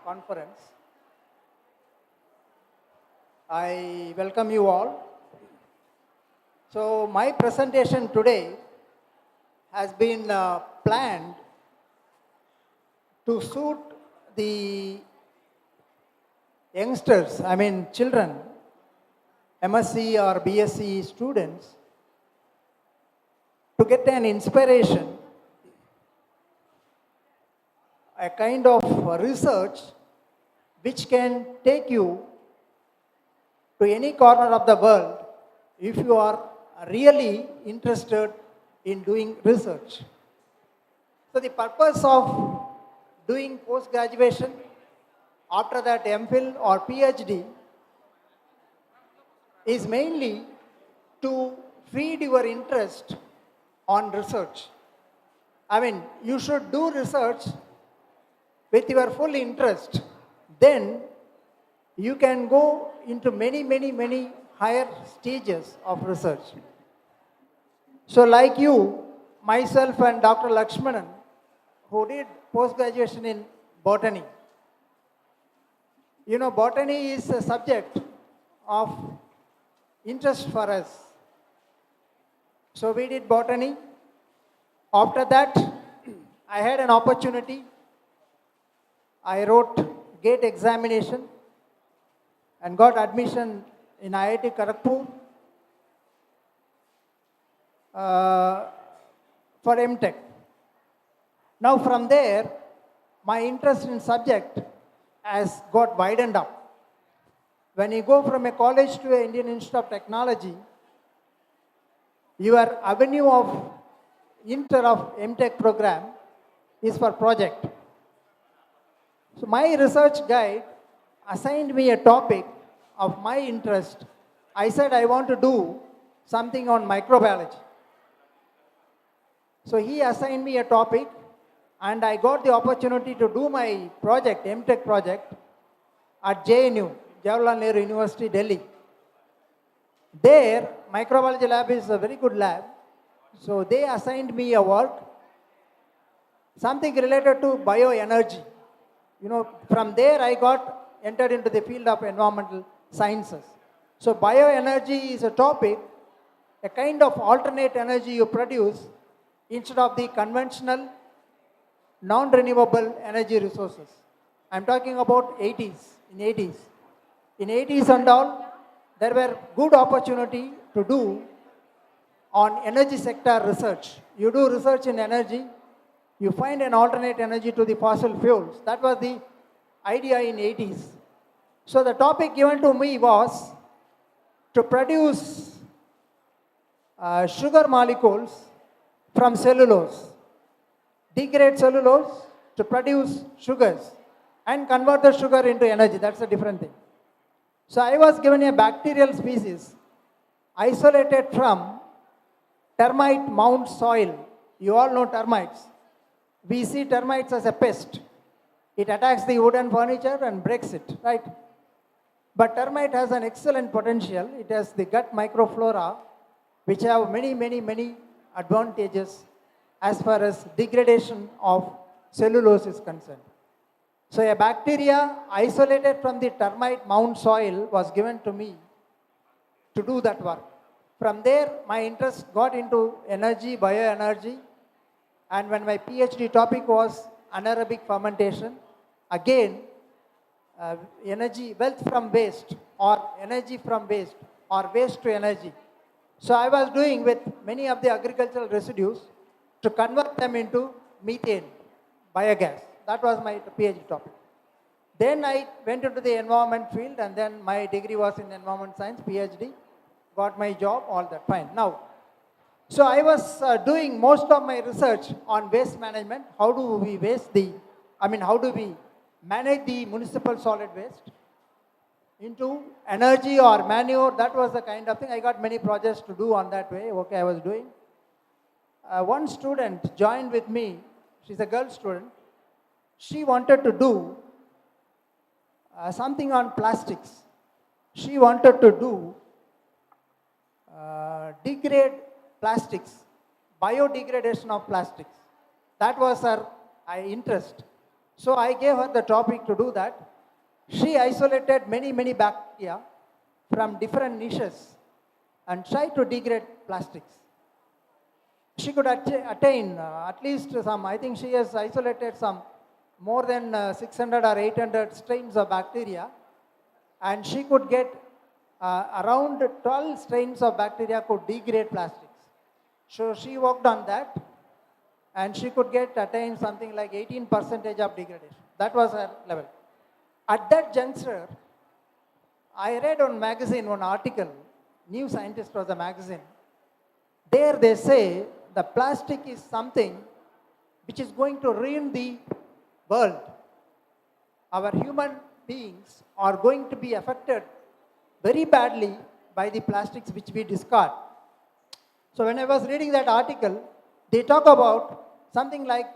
conference. I welcome you all. So my presentation today has been planned to suit the youngsters, children, MSc or BSc students, to get an inspiration, a kind of research which can take you to any corner of the world if you are really interested in doing research. So the purpose of doing post-graduation, after that MPhil or PhD, is mainly to feed your interest on research. You should do research with your full interest. Then you can go into many higher stages of research. So like you, myself and Dr. Lakshmanan, who did post-graduation in Botany. You know, Botany is a subject of interest for us. So we did Botany. After that, I had an opportunity. I wrote GATE examination and got admission in IIT Kharagpur for MTech. Now from there, my interest in subject has got widened up. When you go from a college to an Indian Institute of Technology, your avenue of MTech program is for project. So my research guide assigned me a topic of my interest. I said I want to do something on microbiology. So he assigned me a topic and I got the opportunity to do my project, MTech project, at JNU, Jawaharlal Nehru University, Delhi. There, microbiology lab is a very good lab. So they assigned me a work, something related to bioenergy. You know, from there I got entered into the field of environmental sciences. So bioenergy is a topic, a kind of alternate energy you produce instead of the conventional non-renewable energy resources. I'm talking about 80s, in 80s. In 80s and all, there were good opportunity to do on energy sector research. You do research in energy, you find an alternate energy to the fossil fuels. That was the idea in 80s. So the topic given to me was to produce sugar molecules from cellulose, degrade cellulose to produce sugars and convert the sugar into energy. That's a different thing. So I was given a bacterial species isolated from termite mound soil. You all know termites. We see termites as a pest. It attacks the wooden furniture and breaks it, right? But termite has an excellent potential. It has the gut microflora, which have many advantages as far as degradation of cellulose is concerned. So a bacteria isolated from the termite mound soil was given to me to do that work. From there, my interest got into energy, bioenergy, and when my PhD topic was anaerobic fermentation, again, energy, wealth from waste, or energy from waste, or waste to energy. So I was doing with many of the agricultural residues to convert them into methane, biogas. That was my PhD topic. Then I went into the environment field, and then my degree was in environment science, PhD, got my job, all that, fine. Now, so I was doing most of my research on waste management. How do we how do we manage the municipal solid waste into energy or manure? That was the kind of thing. I got many projects to do on that way. Okay, I was doing. One student joined with me. She's a girl student. She wanted to do something on plastics. She wanted to do degrade plastics, biodegradation of plastics. That was her interest. So I gave her the topic to do that. She isolated many bacteria from different niches and tried to degrade plastics. She could attain at least some, I think she has isolated some more than 600 or 800 strains of bacteria, and she could get around 12 strains of bacteria could degrade plastics. So she worked on that, and she could attain something like 18% of degradation. That was her level. At that juncture, I read on magazine one article, New Scientist was a magazine. There they say the plastic is something which is going to ruin the world. Our human beings are going to be affected very badly by the plastics which we discard. So when I was reading that article, they talk about something like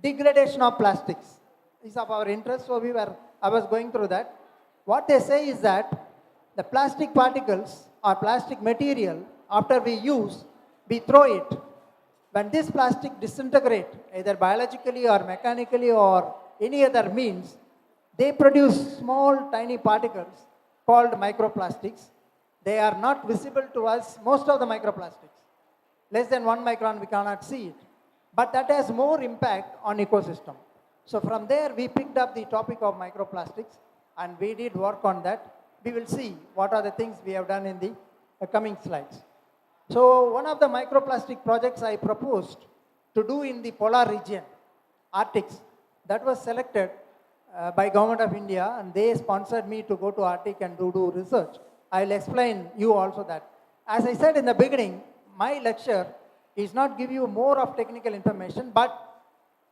degradation of plastics is of our interest, so I was going through that. What they say is that the plastic particles or plastic material, after we use, we throw it. When this plastic disintegrates, either biologically or mechanically or any other means, they produce small tiny particles called microplastics. They are not visible to us, most of the microplastics. Less than 1 micron, we cannot see it. But that has more impact on ecosystem. So from there, we picked up the topic of microplastics, and we did work on that. We will see what are the things we have done in the coming slides. So one of the microplastic projects I proposed to do in the polar region, Arctic, that was selected by Government of India, and they sponsored me to go to Arctic and do research. I'll explain you also that. As I said in the beginning, my lecture is not give you more of technical information, but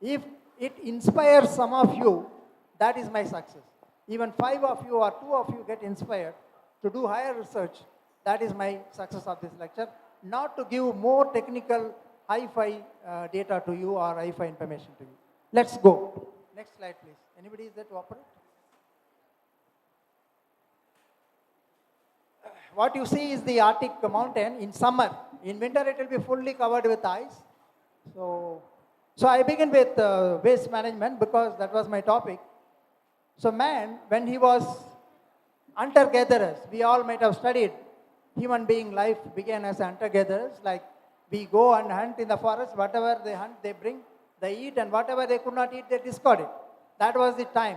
if it inspires some of you, that is my success. Even 5 of you or 2 of you get inspired to do higher research, that is my success of this lecture. Not to give more technical hi-fi data to you or hi-fi information to you. Let's go. Next slide, please. Anybody is there to operate? What you see is the Arctic mountain in summer. In winter, it will be fully covered with ice. So I begin with waste management because that was my topic. So man, when he was hunter-gatherers, we all might have studied human being life began as hunter-gatherers, like we go and hunt in the forest, whatever they hunt, they bring, they eat, and whatever they could not eat, they discard it. That was the time.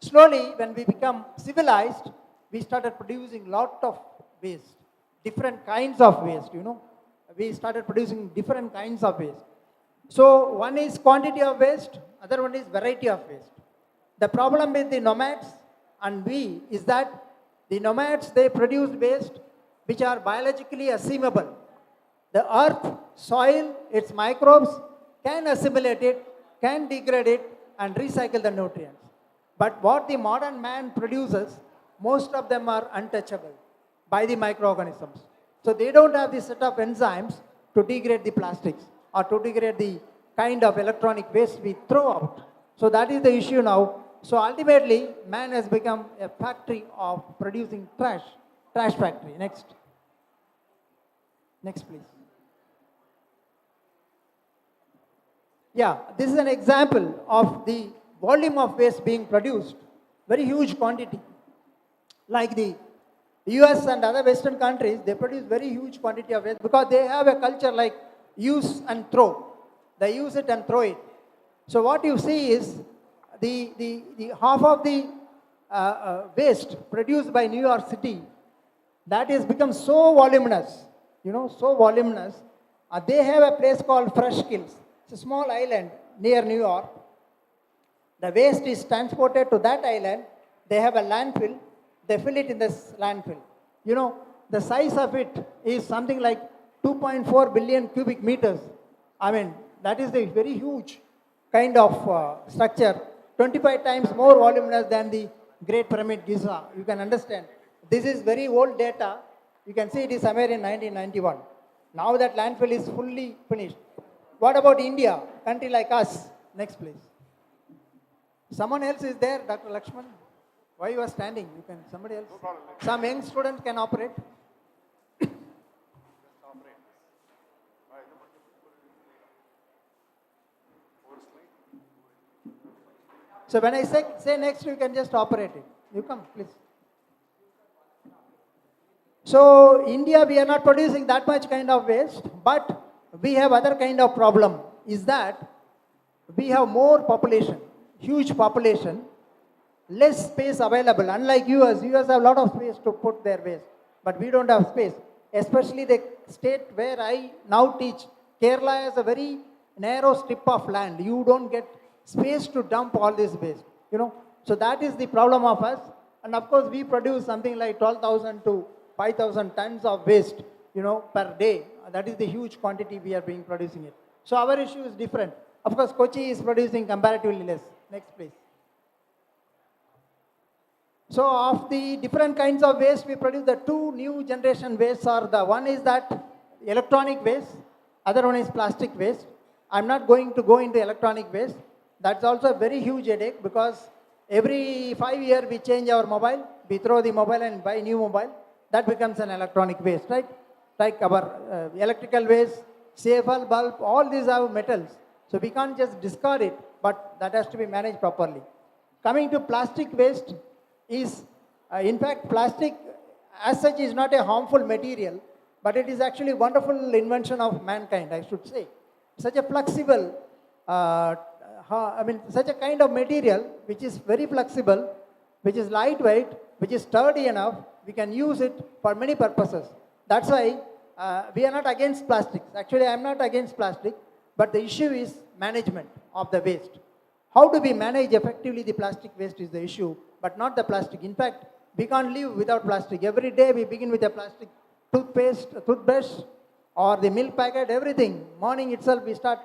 Slowly, when we become civilized, we started producing lot of waste, different kinds of waste, We started producing different kinds of waste. So one is quantity of waste, other one is variety of waste. The problem with the nomads and we is that the nomads, they produce waste which are biologically assimilable. The earth, soil, its microbes can assimilate it, can degrade it, and recycle the nutrients. But what the modern man produces, most of them are untouchable by the microorganisms. So they don't have the set of enzymes to degrade the plastics or to degrade the kind of electronic waste we throw out. So that is the issue now. So ultimately, man has become a factory of producing trash factory. Next. Next, please. Yeah, this is an example of the volume of waste being produced, very huge quantity. Like the US and other Western countries, they produce very huge quantity of waste because they have a culture like use and throw. They use it and throw it. So what you see is the half of the waste produced by New York City, that has become so voluminous, so voluminous. They have a place called Fresh Kills. It's a small island near New York. The waste is transported to that island. They have a landfill. They fill it in this landfill. The size of it is something like 2.4 billion cubic meters. I mean, that is a very huge kind of structure. 25 times more voluminous than the Great Pyramid Giza. You can understand. This is very old data. You can see it is somewhere in 1991. Now that landfill is fully finished. What about India, country like us? Next, please. Someone else is there, Dr. Lakshman? Why you are standing? You can, somebody else? Some young student can operate. So when I say next, you can just operate it. You come, please. So India, we are not producing that much kind of waste, but we have other kind of problem, is that we have more population, huge population, less space available. Unlike US have a lot of space to put their waste, but we don't have space. Especially the state where I now teach, Kerala has a very narrow strip of land. You don't get space to dump all this waste, So that is the problem of us. And of course, we produce something like 12,000 to 5,000 tons of waste, per day. That is the huge quantity we are being producing it. So our issue is different. Of course, Kochi is producing comparatively less. Next, please. So of the different kinds of waste we produce, the two new generation wastes are one is that electronic waste, other one is plastic waste. I'm not going to go into electronic waste. That's also a very huge headache because every 5 years we change our mobile, we throw the mobile and buy new mobile. That becomes an electronic waste, right? Like our electrical waste, CFL bulb, all these have metals. So we can't just discard it, but that has to be managed properly. Coming to plastic waste is, in fact, plastic as such is not a harmful material, but it is actually a wonderful invention of mankind, I should say. Such a flexible, such a kind of material which is very flexible, which is lightweight, which is sturdy enough, we can use it for many purposes. That's why we are not against plastics. Actually, I am not against plastic, but the issue is management of the waste. How do we manage effectively the plastic waste is the issue, but not the plastic. In fact, we can't live without plastic. Every day we begin with a plastic toothpaste, toothbrush, or the milk packet, everything. Morning itself we start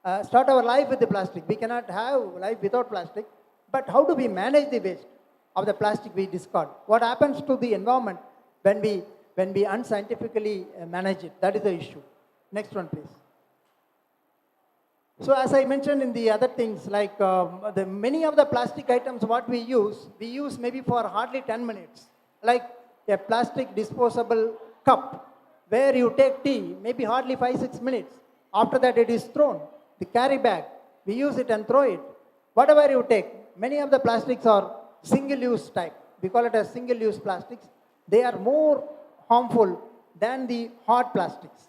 our life with the plastic. We cannot have life without plastic. But how do we manage the waste of the plastic we discard? What happens to the environment when we unscientifically manage it? That is the issue. Next one, please. So as I mentioned in the other things, like many of the plastic items what we use maybe for hardly 10 minutes. Like a plastic disposable cup where you take tea, maybe hardly 5-6 minutes. After that it is thrown. The carry bag, we use it and throw it. Whatever you take, many of the plastics are single-use type. We call it as single-use plastics. They are more harmful than the hard plastics.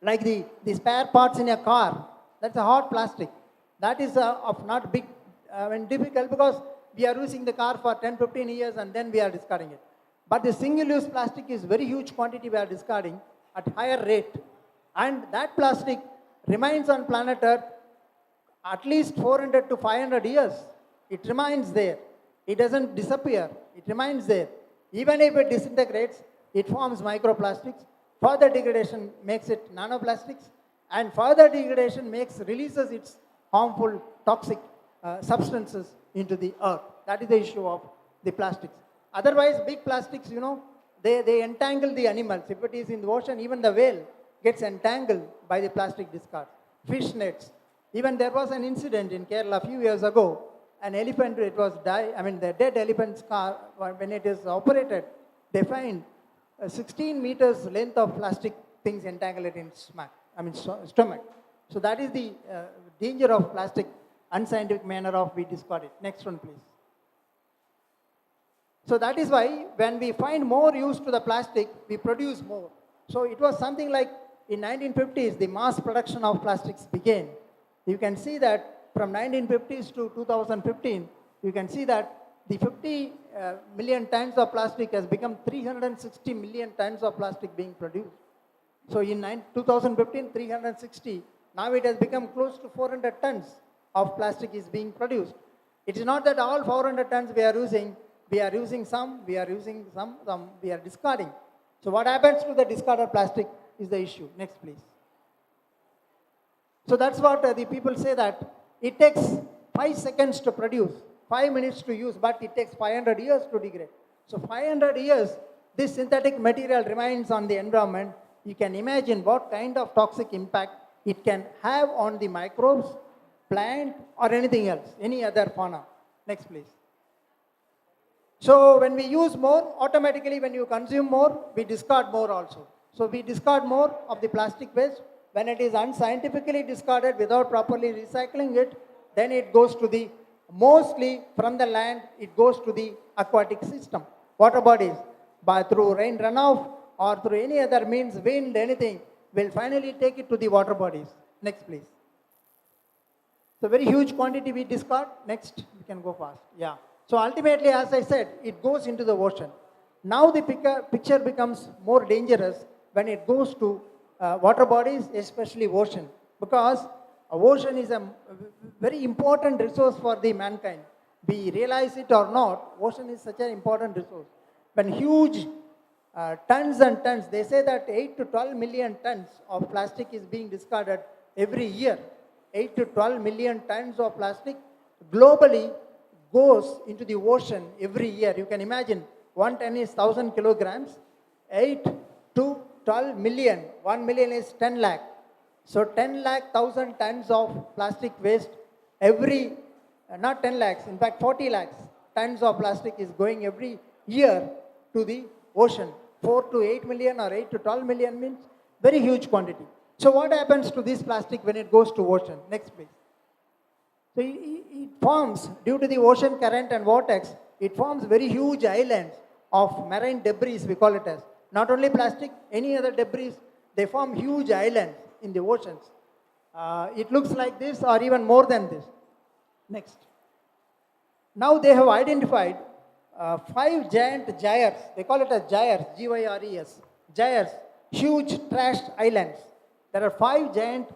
Like the spare parts in a car, that's a hard plastic. That is of not big, difficult because we are using the car for 10-15 years and then we are discarding it. But the single-use plastic is very huge quantity we are discarding at higher rate. And that plastic remains on planet Earth at least 400 to 500 years. It remains there. It doesn't disappear. It remains there. Even if it disintegrates, it forms microplastics. Further degradation makes it nanoplastics. And further degradation releases its harmful, toxic substances into the earth. That is the issue of the plastics. Otherwise, big plastics, they entangle the animals. If it is in the ocean, even the whale gets entangled by the plastic discard. Fish nets. Even there was an incident in Kerala a few years ago. An elephant, the dead elephant's car, when it is operated, they find 16 meters length of plastic things entangled in stomach. So that is the danger of plastic, unscientific manner of we discard it. Next one, please. So that is why when we find more use to the plastic, we produce more. So it was something like in 1950s, the mass production of plastics began. You can see that from 1950s to 2015, you can see that the 50 million tons of plastic has become 360 million tons of plastic being produced. So in 2015, 360. Now it has become close to 400 tons of plastic is being produced. It is not that all 400 tons we are using some, we are discarding. So what happens to the discarded plastic is the issue. Next, please. So that's what the people say, that it takes 5 seconds to produce, 5 minutes to use, but it takes 500 years to degrade. So 500 years, this synthetic material remains on the environment. You can imagine what kind of toxic impact it can have on the microbes, plant, or anything else, any other fauna. Next, please. So when we use more, automatically when you consume more, we discard more also. So we discard more of the plastic waste. When it is unscientifically discarded without properly recycling it, then it goes to the Mostly from the land, it goes to the aquatic system, water bodies, by through rain runoff or through any other means, wind, anything, will finally take it to the water bodies. Next, please. So very huge quantity we discard. Next, we can go fast. Yeah. So ultimately, as I said, it goes into the ocean. Now the picture becomes more dangerous when it goes to water bodies, especially ocean, because ocean is a very important resource for the mankind. We realize it or not, ocean is such an important resource. When huge tons and tons, they say that 8 to 12 million tons of plastic is being discarded every year. 8 to 12 million tons of plastic globally goes into the ocean every year. You can imagine 1 ton is 1,000 kilograms, 8 to 12 million, 1 million is 10 lakh. So 10 lakh 1,000 tons of plastic waste every, not 10 lakhs, in fact 40 lakhs tons of plastic is going every year to the ocean. 4 to 8 million or 8 to 12 million means very huge quantity. So what happens to this plastic when it goes to ocean? Next please. So it forms, due to the ocean current and vortex, it forms very huge islands of marine debris, we call it as. Not only plastic, any other debris, they form huge islands in the oceans. It looks like this or even more than this. Next. Now they have identified 5 giant gyres. They call it as gyres, G-Y-R-E-S. Gyres, huge trashed islands. There are 5 giant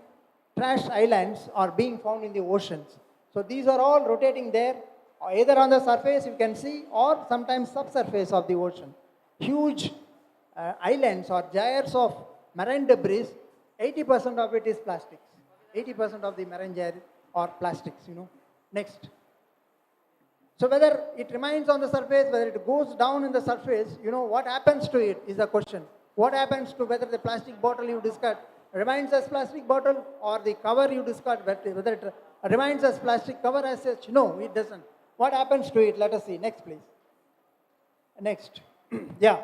trashed islands are being found in the oceans. So these are all rotating there, either on the surface you can see or sometimes subsurface of the ocean. Huge islands or gyres of marine debris, 80% of it is plastics. 80% of the marine gyres are plastics, Next. So whether it remains on the surface, whether it goes down in the surface, what happens to it is the question. What happens to whether the plastic bottle you discard remains as plastic bottle or the cover you discard, whether it remains as plastic cover as such? No, it doesn't. What happens to it? Let us see. Next, please. Next. Yeah.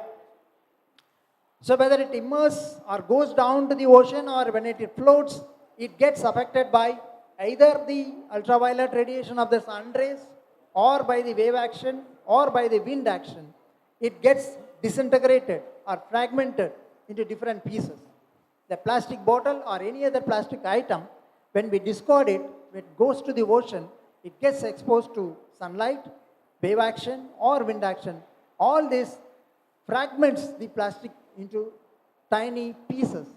So whether it immerses or goes down to the ocean or when it floats, it gets affected by either the ultraviolet radiation of the sun rays or by the wave action or by the wind action. It gets disintegrated or fragmented into different pieces. The plastic bottle or any other plastic item, when we discard it, when it goes to the ocean, it gets exposed to sunlight, wave action or wind action. All this fragments the plastic into tiny pieces.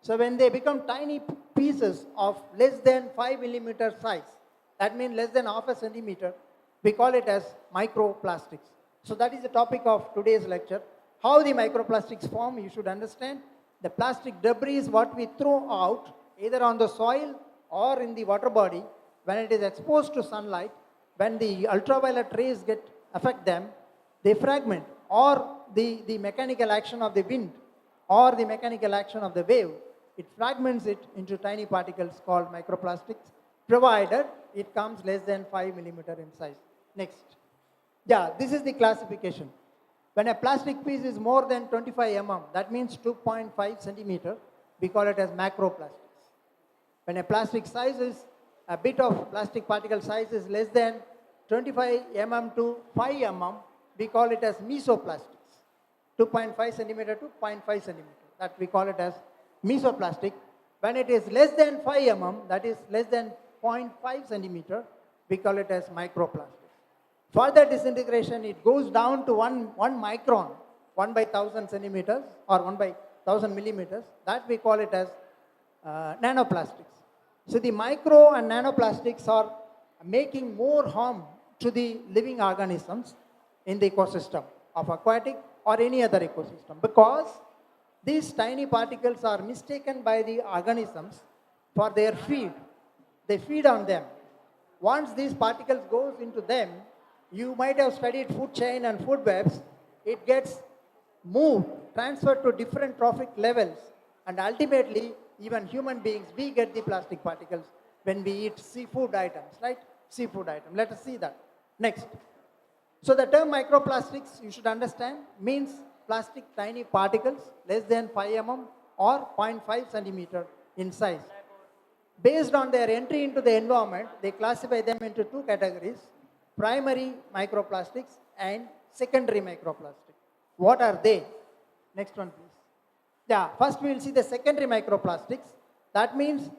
So when they become tiny pieces of less than 5 millimeter size, that means less than half a centimeter, we call it as microplastics. So that is the topic of today's lecture. How the microplastics form, you should understand. The plastic debris is what we throw out either on the soil or in the water body. When it is exposed to sunlight, when the ultraviolet rays affect them, they fragment, or the mechanical action of the wind or the mechanical action of the wave, it fragments it into tiny particles called microplastics, provided it comes less than 5 millimeter in size. Next. Yeah, this is the classification. When a plastic piece is more than 25 mm, that means 2.5 centimeter, we call it as macroplastics. When a plastic size is, a bit of plastic particle size is less than 25 mm to 5 mm, we call it as mesoplastics. 2.5 centimeter to 0.5 centimeter, that we call it as mesoplastic. When it is less than 5 mm, that is less than 0.5 centimeter, we call it as microplastic. Further disintegration, it goes down to 1 micron, 1 by 1000 centimeters or 1 by 1000 millimeters, that we call it as nanoplastics. So the micro and nanoplastics are making more harm to the living organisms in the ecosystem of aquatic or any other ecosystem, because these tiny particles are mistaken by the organisms for their feed. They feed on them. Once these particles goes into them, you might have studied food chain and food webs, it gets moved, transferred to different trophic levels, and ultimately even human beings, we get the plastic particles when we eat seafood items, right? Seafood item. Let us see that. Next. So the term microplastics, you should understand, means plastic tiny particles less than 5 mm or 0.5 centimeter in size. Based on their entry into the environment, they classify them into two categories, primary microplastics and secondary microplastic. What are they? Next one, please. Yeah, first we will see the secondary microplastics. That means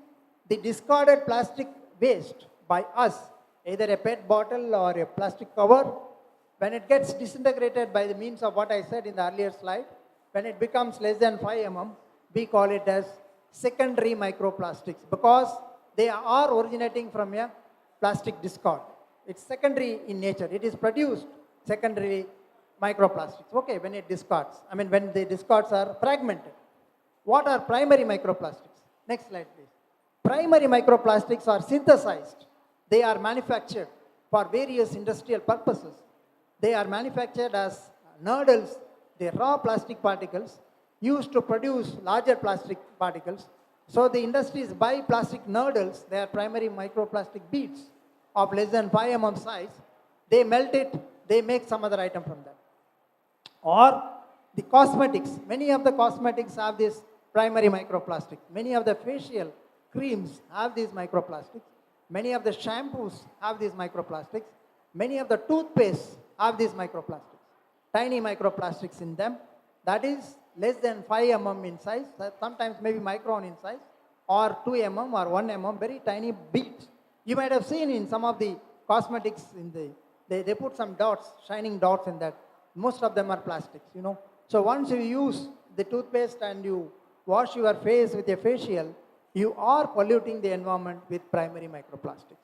the discarded plastic waste by us, either a PET bottle or a plastic cover, when it gets disintegrated by the means of what I said in the earlier slide, when it becomes less than 5 mm, we call it as secondary microplastics because they are originating from a plastic discard. It's secondary in nature. It is produced secondary microplastics, okay, when it discards. When the discards are fragmented. What are primary microplastics? Next slide, please. Primary microplastics are synthesized. They are manufactured for various industrial purposes. They are manufactured as nurdles, the raw plastic particles used to produce larger plastic particles. So the industries buy plastic nurdles, they are primary microplastic beads of less than 5 mm size. They melt it, they make some other item from that. Or the cosmetics, many of the cosmetics have this primary microplastic. Many of the facial creams have these microplastics. Many of the shampoos have these microplastics. Many of the toothpastes have these microplastics. Tiny microplastics in them. That is less than 5 mm in size, sometimes maybe micron in size, or 2 mm or 1 mm, very tiny beads. You might have seen in some of the cosmetics, they put some dots, shining dots in that. Most of them are plastics, So once you use the toothpaste and you wash your face with a facial, you are polluting the environment with primary microplastics.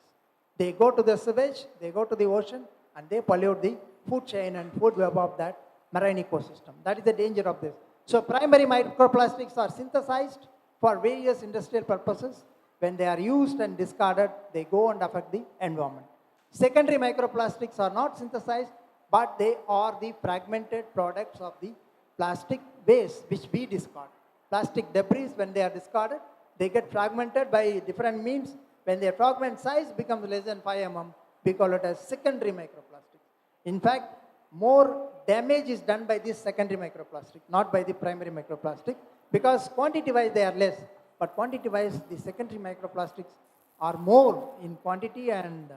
They go to the sewage, they go to the ocean, and they pollute the food chain and food web of that marine ecosystem. That is the danger of this. So primary microplastics are synthesized for various industrial purposes. When they are used and discarded, they go and affect the environment. Secondary microplastics are not synthesized, but they are the fragmented products of the plastic waste which we discard. Plastic debris, when they are discarded, they get fragmented by different means. When their fragment size becomes less than 5 mm, we call it as secondary microplastic. In fact, more damage is done by this secondary microplastic, not by the primary microplastic, because quantity-wise they are less, but quantity-wise the secondary microplastics are more in quantity and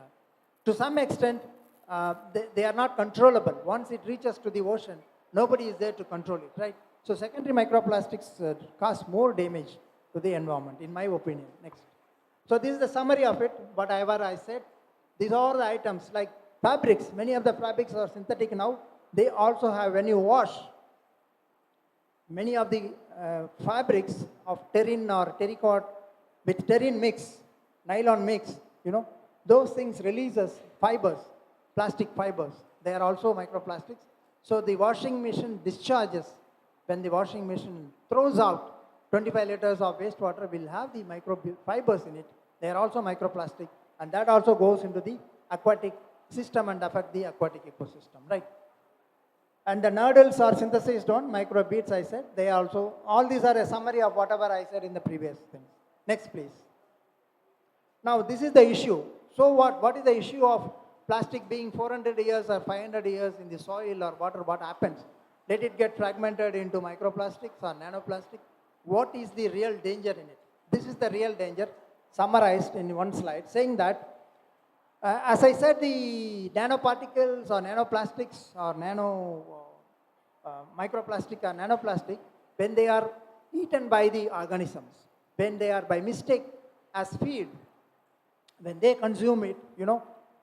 to some extent they are not controllable. Once it reaches to the ocean, nobody is there to control it, right? So secondary microplastics cause more damage to the environment, in my opinion. Next. So this is the summary of it, whatever I said. These are the items like fabrics. Many of the fabrics are synthetic now. They also have, when you wash, many of the fabrics of terrin or terracotta with terrin mix, nylon mix, those things releases fibers, plastic fibers. They are also microplastics. So the washing machine discharges, when the washing machine throws out 25 liters of wastewater, will have the microfibers in it. They are also microplastic, and that also goes into the aquatic system and affect the aquatic ecosystem, right? And the nurdles are synthesized on microbeads, I said. They also, all these are a summary of whatever I said in the previous thing. Next, please. Now, this is the issue. So what is the issue of plastic being 400 years or 500 years in the soil or water? What happens? Let it get fragmented into microplastics or nanoplastic. What is the real danger in it? This is the real danger, summarized in one slide, saying that as I said, the nanoparticles or nanoplastics or microplastic or nanoplastic, when they are eaten by the organisms, when they are by mistake as feed, when they consume it,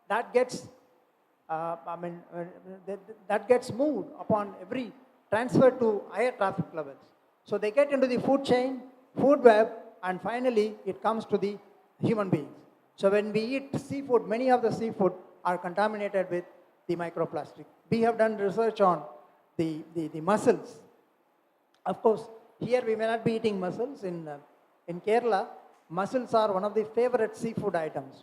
that gets, that gets moved upon every transfer to higher traffic levels. So they get into the food chain, food web, and finally it comes to the human beings. So when we eat seafood, many of the seafood are contaminated with the microplastic. We have done research on the mussels. Of course, here we may not be eating mussels. In Kerala, mussels are one of the favorite seafood items,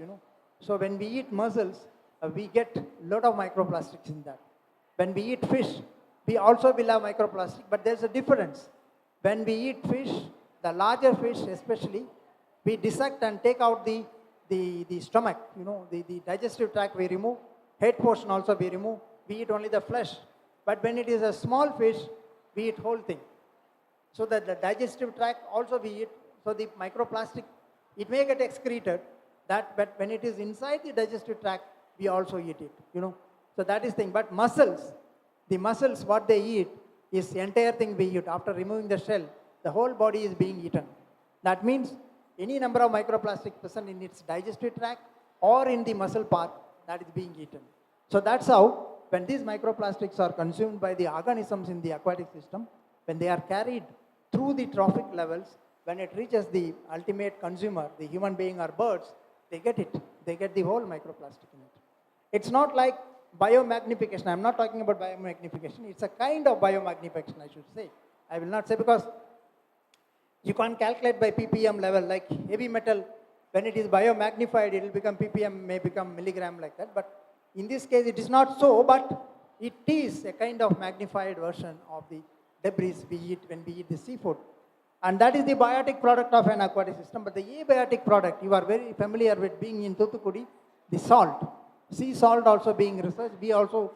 So when we eat mussels, we get a lot of microplastics in that. When we eat fish, we also will have microplastic, but there's a difference. When we eat fish, the larger fish especially, we dissect and take out the stomach, the digestive tract we remove, head portion also we remove, we eat only the flesh. But when it is a small fish, we eat whole thing. So that the digestive tract also we eat, so the microplastic It may get excreted, but when it is inside the digestive tract, we also eat it, So that is thing. But the mussels, what they eat is the entire thing we eat. After removing the shell, the whole body is being eaten. That means any number of microplastic present in its digestive tract or in the muscle part, that is being eaten. So that's how, when these microplastics are consumed by the organisms in the aquatic system, when they are carried through the trophic levels, when it reaches the ultimate consumer, the human being or birds, they get it. They get the whole microplastic in it. It's not like biomagnification. I'm not talking about biomagnification. It's a kind of biomagnification, I should say. I will not say, because you can't calculate by ppm level, like heavy metal. When it is biomagnified, it will become ppm, may become milligram, like that. But in this case, it is not so, but it is a kind of magnified version of the debris we eat when we eat the seafood. And that is the biotic product of an aquatic system. But the abiotic product, you are very familiar with being in Thoothukudi, the salt. Sea salt also being researched. We also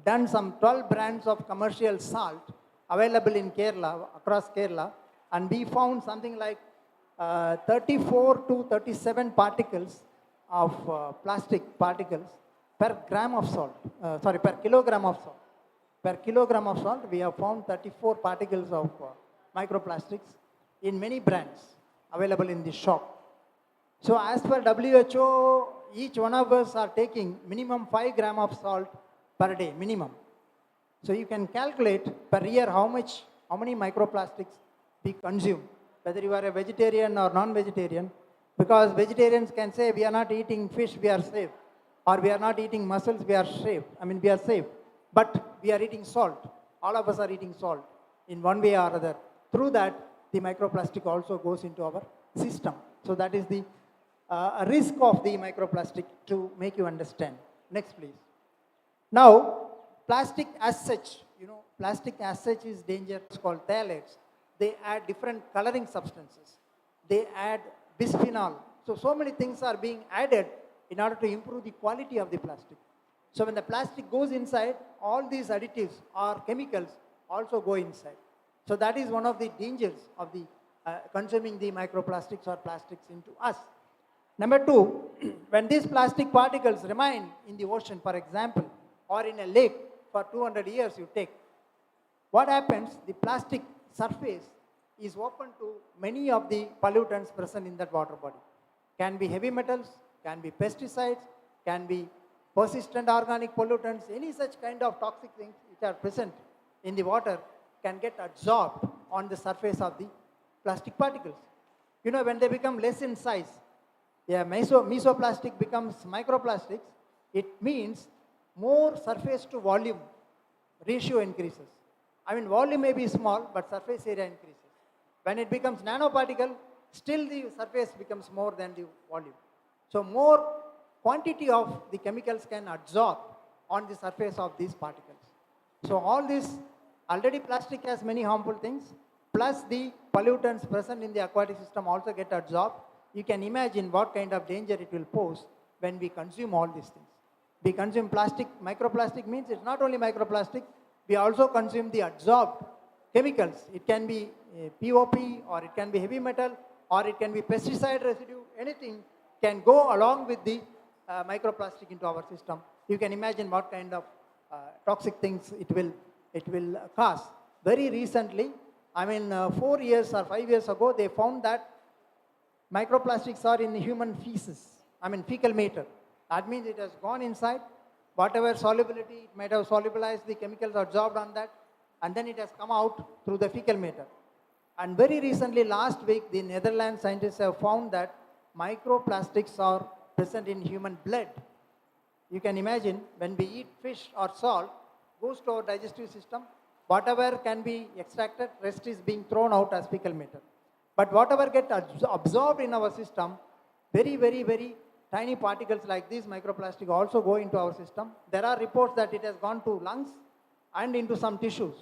done some 12 brands of commercial salt available in Kerala, across Kerala. And we found something like 34 to 37 particles of plastic particles per gram of salt, per kilogram of salt. Per kilogram of salt, we have found 34 particles of microplastics in many brands available in the shop. So as per WHO, each one of us are taking minimum 5 grams of salt per day, minimum. So you can calculate per year how many microplastics we consume, whether you are a vegetarian or non-vegetarian, because vegetarians can say we are not eating fish, we are safe, or we are not eating mussels, we are safe. We are safe, but we are eating salt. All of us are eating salt in one way or other. Through that, the microplastic also goes into our system. So that is the risk of the microplastic, to make you understand. Next, please. Now, plastic as such, plastic as such is dangerous, called phthalates. They add different coloring substances. They add bisphenol. So many things are being added in order to improve the quality of the plastic. So when the plastic goes inside, all these additives or chemicals also go inside. So that is one of the dangers of the consuming the microplastics or plastics into us. Number two, when these plastic particles remain in the ocean, for example, or in a lake for 200 years you take, what happens? The plastic surface is open to many of the pollutants present in that water body. Can be heavy metals, can be pesticides, can be persistent organic pollutants, any such kind of toxic things which are present in the water can get absorbed on the surface of the plastic particles. When they become less in size, mesoplastic becomes microplastics, it means more surface to volume ratio increases. Volume may be small, but surface area increases. When it becomes nanoparticle, still the surface becomes more than the volume. So more quantity of the chemicals can absorb on the surface of these particles. So all this, already plastic has many harmful things, plus the pollutants present in the aquatic system also get absorbed. You can imagine what kind of danger it will pose when we consume all these things. We consume plastic, microplastic means it's not only microplastic, we also consume the absorbed chemicals. It can be POP, or it can be heavy metal, or it can be pesticide residue. Anything can go along with the microplastic into our system. You can imagine what kind of toxic things it will cause. Very recently, 4 years or 5 years ago, they found that microplastics are in human feces, fecal matter. That means it has gone inside. Whatever solubility, it might have solubilized, the chemicals absorbed on that, and then it has come out through the fecal matter. And very recently, last week, the Netherlands scientists have found that microplastics are present in human blood. You can imagine, when we eat fish or salt, goes to our digestive system, whatever can be extracted, rest is being thrown out as fecal matter. But whatever gets absorbed in our system, very, very, very tiny particles like these microplastic also go into our system. There are reports that it has gone to lungs and into some tissues.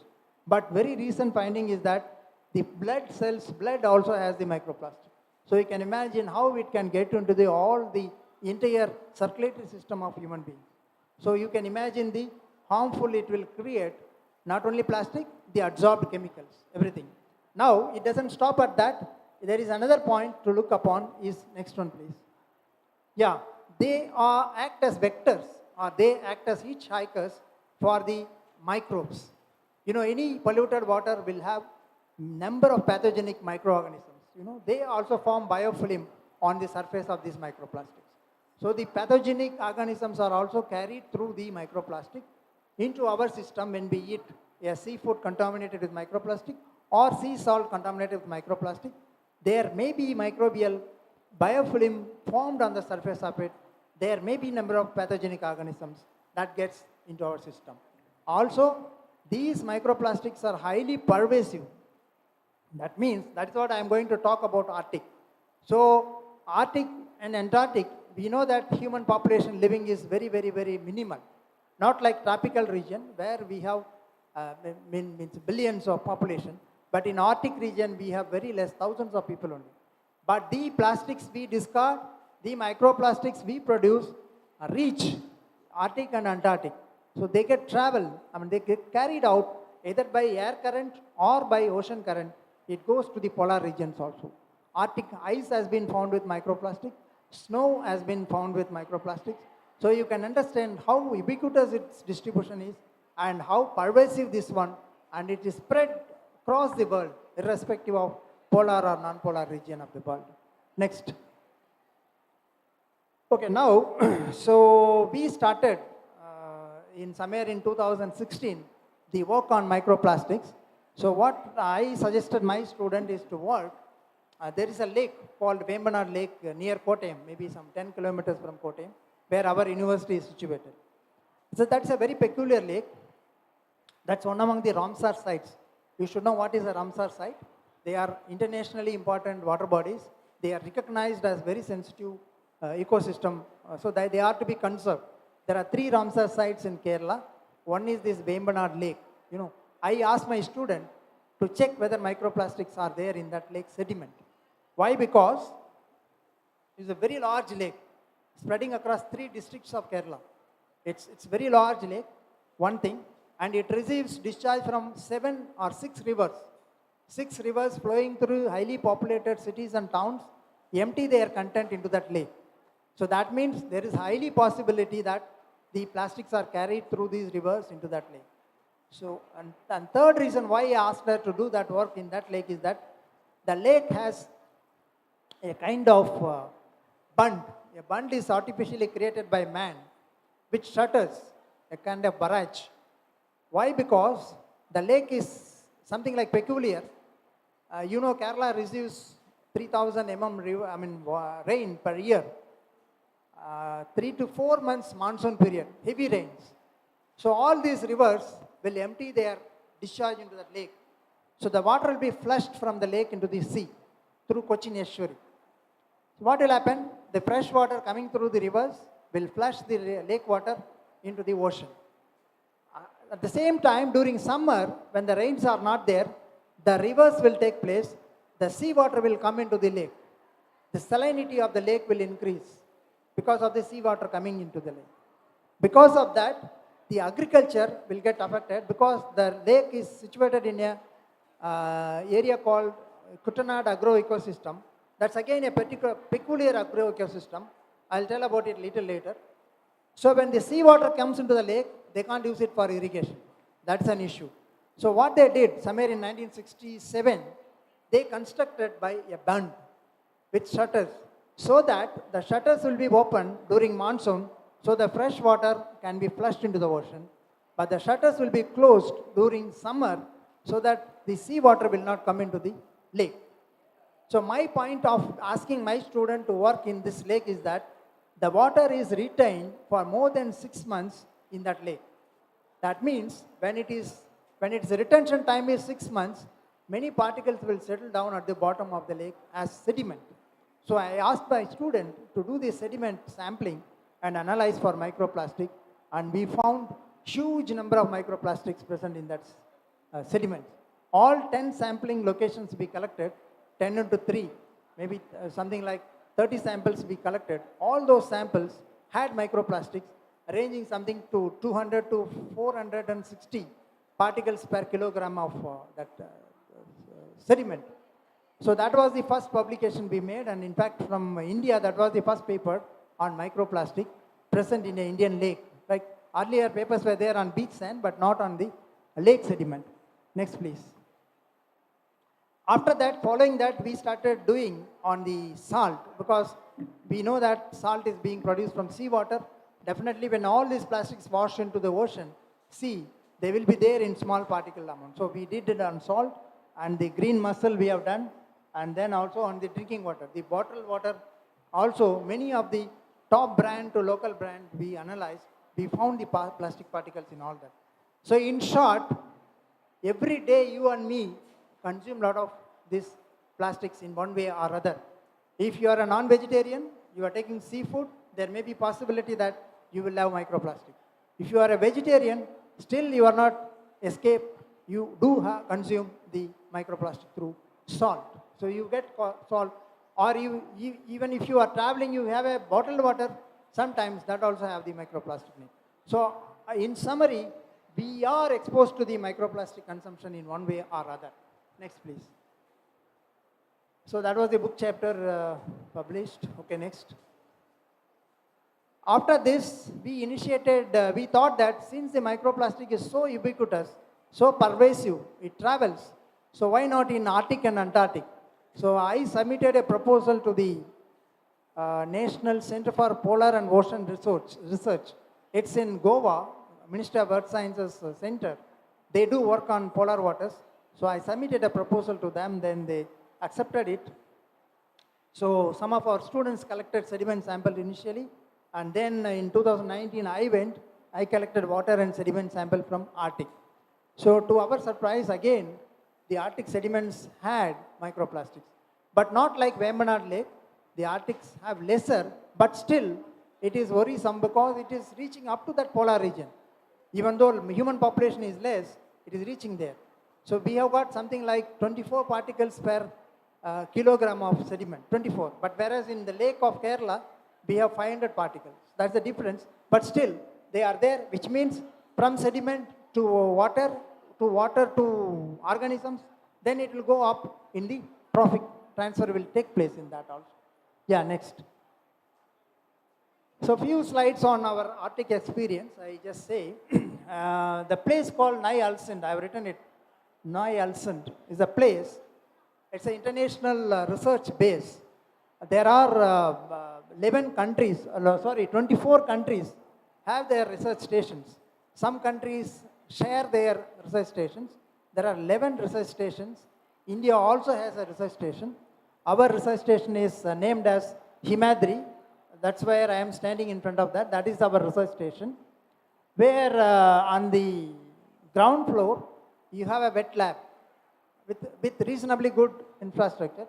But very recent finding is that the blood also has the microplastic. So you can imagine how it can get into the entire circulatory system of human beings. So you can imagine the harmful it will create, not only plastic, the absorbed chemicals, everything. Now, it doesn't stop at that. there is another point to look upon is next one, please. Yeah, they act as vectors, or they act as hitchhikers for the microbes. You know, any polluted water will have number of pathogenic microorganisms. You know, they also form biofilm on the surface of these microplastics. So the pathogenic organisms are also carried through the microplastic into our system when we eat a seafood contaminated with microplastic or sea salt contaminated with microplastic. There may be microbial biofilm formed on the surface of it. There may be number of pathogenic organisms that gets into our system. Also, these microplastics are highly pervasive. That means, that is what I am going to talk about Arctic. So, Arctic and Antarctic, we know that human population living is very, very, very minimal. Not like tropical region where we have means billions of population, but in Arctic region we have very less, thousands of people only. But the plastics we discard, the microplastics we produce reach Arctic and Antarctic. So they get they get carried out either by air current or by ocean current. It goes to the polar regions also. Arctic ice has been found with microplastic. Snow has been found with microplastics. So you can understand how ubiquitous its distribution is and how pervasive this one, and it is spread across the world irrespective of polar or non-polar region of the world. Next. Okay, now, so we started in somewhere in 2016 the work on microplastics. So what I suggested my student is to work. There is a lake called Vembanad Lake near Kottayam, maybe some 10 kilometers from Kottayam, where our university is situated. So that's a very peculiar lake. That's one among the Ramsar sites. You should know what is a Ramsar site. They are internationally important water bodies. They are recognized as very sensitive ecosystem, so that they are to be conserved. There are 3 Ramsar sites in Kerala. One is this Vembanad Lake. You know, I asked my student to check whether microplastics are there in that lake sediment. Why? Because it's a very large lake spreading across 3 districts of Kerala. It's very large lake, one thing, and it receives discharge from 7 or 6 rivers. 6 rivers flowing through highly populated cities and towns empty their content into that lake. So that means there is highly possibility that the plastics are carried through these rivers into that lake. So, and third reason why I asked her to do that work in that lake is that the lake has a kind of bund. A bund is artificially created by man, which shutters a kind of barrage. Why? Because the lake is something like peculiar. You know, Kerala receives 3,000 mm rain per year. 3 to 4 months monsoon period, heavy rains. So all these rivers will empty their discharge into the lake. So the water will be flushed from the lake into the sea through Cochin estuary. So what will happen? The fresh water coming through the rivers will flush the lake water into the ocean. At the same time, during summer, when the rains are not there, the rivers will take place, the sea water will come into the lake. The salinity of the lake will increase because of the sea water coming into the lake. Because of that, the agriculture will get affected because the lake is situated in a area called Kuttanad agro ecosystem. That's again a peculiar agro ecosystem. I'll tell about it little later. So when the sea water comes into the lake, they can't use it for irrigation. That's an issue. So what they did, somewhere in 1967, they constructed by a bund with shutters, so that the shutters will be open during monsoon, so the fresh water can be flushed into the ocean. But the shutters will be closed during summer, so that the sea water will not come into the lake. So my point of asking my student to work in this lake is that the water is retained for more than 6 months in that lake. That means when its retention time is 6 months, many particles will settle down at the bottom of the lake as sediment. So I asked my student to do the sediment sampling and analyze for microplastic, and we found huge number of microplastics present in that sediment. All 10 sampling locations we collected, 10 into 3, maybe something like 30 samples we collected. All those samples had microplastics ranging something to 200 to 460 particles per kilogram of that sediment. So that was the first publication we made, and in fact from India, that was the first paper on microplastic present in an Indian lake. Like earlier papers were there on beach sand, but not on the lake sediment. Next please. After that, following that, we started doing on the salt, because we know that salt is being produced from seawater. Definitely when all these plastics wash into the ocean, sea, they will be there in small particle amount. So we did it on salt, and the green mussel we have done, and then also on the drinking water. The bottled water also, many of the top brand to local brand we analyzed, we found the plastic particles in all that. So in short, every day you and me consume a lot of these plastics in one way or other. If you are a non-vegetarian, you are taking seafood, there may be possibility that you will have microplastic. If you are a vegetarian, still you are not escape, you do consume the microplastic through salt. So you get salt, or even if you are traveling, you have a bottled water, sometimes that also have the microplastic in it. So in summary, we are exposed to the microplastic consumption in one way or other. Next please. So that was the book chapter published. Okay, next. After this, we initiated, we thought that since the microplastic is so ubiquitous, so pervasive, it travels, so why not in Arctic and Antarctic? So I submitted a proposal to the National Center for Polar and Ocean Research. It's in Goa, Ministry of Earth Sciences Center. They do work on polar waters. So I submitted a proposal to them, then they accepted it. So some of our students collected sediment sample initially, and then in 2019 I collected water and sediment sample from Arctic. So to our surprise again, the Arctic sediments had microplastics, but not like Vembanad Lake. The Arctics have lesser, but still it is worrisome because it is reaching up to that polar region. Even though human population is less, it is reaching there. So we have got something like 24 particles per kilogram of sediment, 24. But whereas in the lake of Kerala, we have 500 particles. That's the difference. But still, they are there, which means from sediment to water to organisms, then it will go up in the trophic transfer will take place in that also. Yeah, next. So few slides on our Arctic experience. I just say, the place called Ny-Ålesund, I have written it. Ny-Ålesund is a place. It's an international research base. There are 24 countries have their research stations. Some countries share their research stations. There are 11 research stations. India also has a research station. Our research station is named as Himadri. That's where I am standing in front of that. That is our research station. Where on the ground floor, you have a wet lab with reasonably good infrastructure.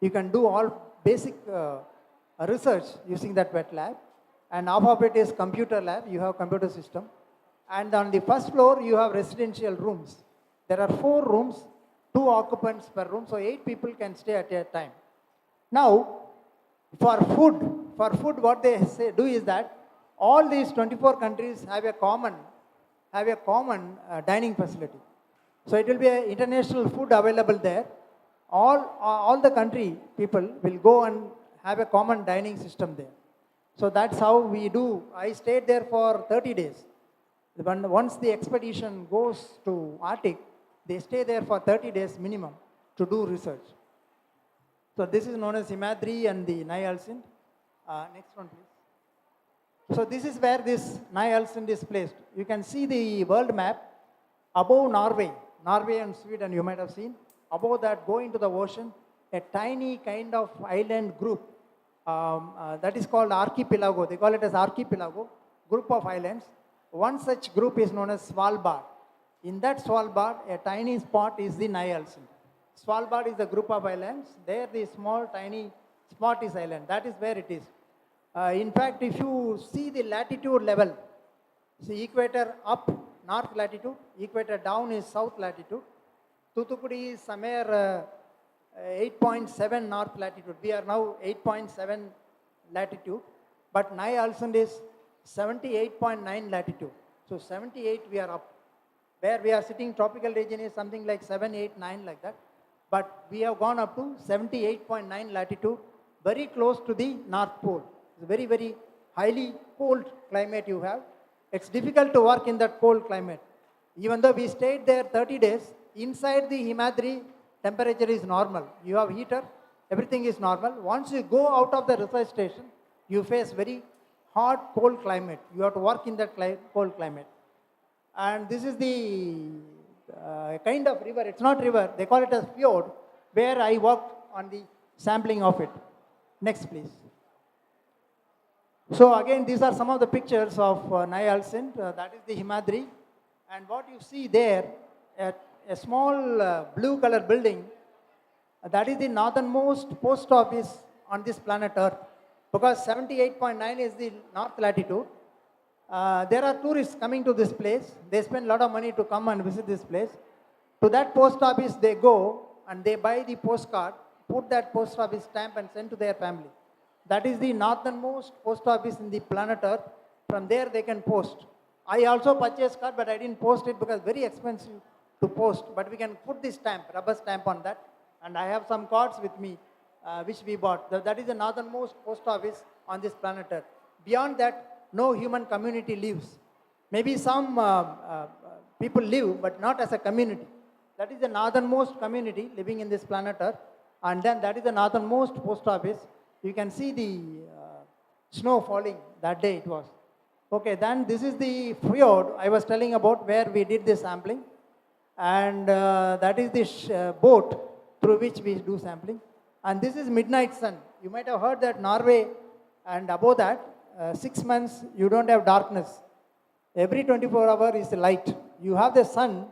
You can do all basic research using that wet lab. And half of it is computer lab. You have computer system. And on the first floor, you have residential rooms. There are 4 rooms, 2 occupants per room, so 8 people can stay at a time. Now, for food, what they do is that all these 24 countries have a common dining facility. So it will be an international food available there. All the country people will go and have a common dining system there. So that's how we do. I stayed there for 30 days. Once the expedition goes to Arctic, they stay there for 30 days minimum to do research. So this is known as Himadri and the Ny-Ålesund. Next one, please. So this is where this Ny-Ålesund is placed. You can see the world map above Norway and Sweden, you might have seen. Above that, go into the ocean, a tiny kind of island group that is called archipelago. They call it as archipelago, group of islands. One such group is known as Svalbard. In that Svalbard, a tiny spot is the Ny-Ålesund. Svalbard is a group of islands. There the small tiny spot is island. That is where it is. In fact, if you see the latitude level, see equator up, north latitude, equator down is south latitude. Thoothukudi is somewhere 8.7 north latitude. We are now 8.7 latitude, but Ny-Ålesund is 78.9 latitude. So 78 we are up. Where we are sitting, tropical region is something like 7, 8, 9 like that. but we have gone up to 78.9 latitude, very close to the North Pole. It's a very, very highly cold climate you have. It's difficult to work in that cold climate. Even though we stayed there 30 days, inside the Himadri, temperature is normal. You have heater, everything is normal. Once you go out of the research station, you face very hot, cold climate. You have to work in that cold climate. And this is the kind of river. It's not river. They call it as fjord, where I worked on the sampling of it. Next, please. So again, these are some of the pictures of Nyalsund. That is the Himadri. And what you see there, a small blue color building, that is the northernmost post office on this planet Earth. Because 78.9 is the north latitude. There are tourists coming to this place. They spend a lot of money to come and visit this place. To that post office they go and they buy the postcard, put that post office stamp and send to their family. That is the northernmost post office in the planet Earth. From there they can post. I also purchased card, but I didn't post it because very expensive to post. But we can put the stamp, rubber stamp on that. And I have some cards with me, which we bought. That is the northernmost post office on this planet Earth. Beyond that, no human community lives. Maybe some people live, but not as a community. That is the northernmost community living in this planet Earth. And then that is the northernmost post office. You can see the snow falling. That day it was. Okay, then this is the fjord I was telling about where we did the sampling. And that is the boat through which we do sampling. And this is midnight sun. You might have heard that Norway and above that, 6 months you don't have darkness. Every 24 hours is light. You have the sun